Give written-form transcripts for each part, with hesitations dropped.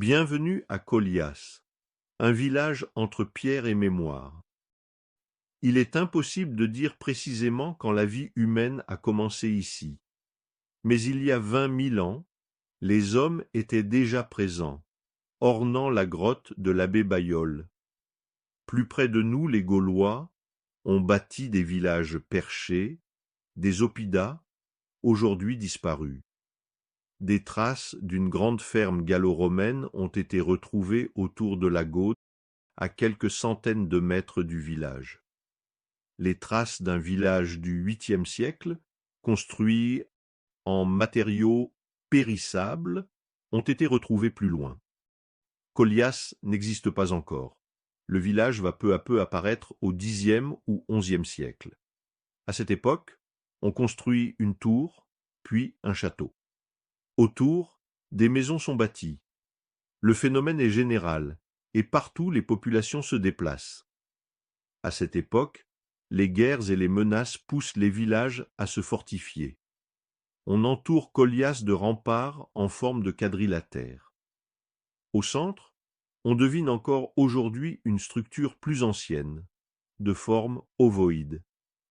Bienvenue à Colias, un village entre pierre et mémoire. Il est impossible de dire précisément quand la vie humaine a commencé ici. Mais il y a 20 000 ans, les hommes étaient déjà présents, ornant la grotte de l'abbé Bailleul. Plus près de nous, les Gaulois ont bâti des villages perchés, des oppidas, aujourd'hui disparus. Des traces d'une grande ferme gallo-romaine ont été retrouvées autour de la Gaute, à quelques centaines de mètres du village. Les traces d'un village du 8e siècle, construit en matériaux périssables, ont été retrouvées plus loin. Colias n'existe pas encore. Le village va peu à peu apparaître au Xe ou XIe siècle. À cette époque, on construit une tour, puis un château. Autour, des maisons sont bâties. Le phénomène est général, et partout les populations se déplacent. À cette époque, les guerres et les menaces poussent les villages à se fortifier. On entoure Colias de remparts en forme de quadrilatère. Au centre, on devine encore aujourd'hui une structure plus ancienne, de forme ovoïde,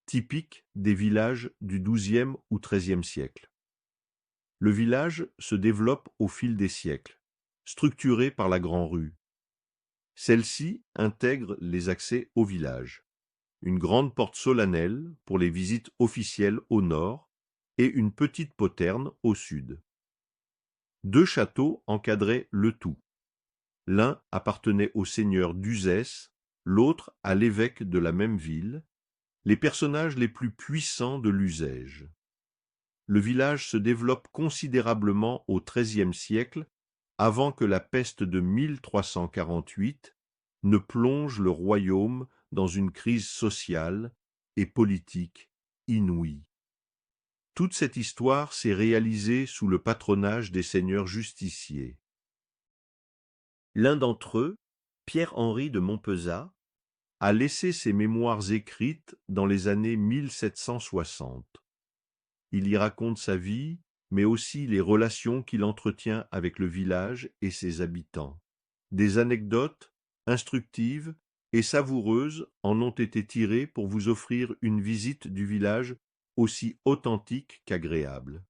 typique des villages du XIIe ou XIIIe siècle. Le village se développe au fil des siècles, structuré par la Grand-Rue. Celle-ci intègre les accès au village, une grande porte solennelle pour les visites officielles au nord et une petite poterne au sud. 2 châteaux encadraient le tout. L'un appartenait au seigneur d'Uzès, l'autre à l'évêque de la même ville, les personnages les plus puissants de l'Uzège. Le village se développe considérablement au XIIIe siècle, avant que la peste de 1348 ne plonge le royaume dans une crise sociale et politique inouïe. Toute cette histoire s'est réalisée sous le patronage des seigneurs justiciers. L'un d'entre eux, Pierre-Henri de Montpezat, a laissé ses mémoires écrites dans les années 1760. Il y raconte sa vie, mais aussi les relations qu'il entretient avec le village et ses habitants. Des anecdotes instructives et savoureuses en ont été tirées pour vous offrir une visite du village aussi authentique qu'agréable.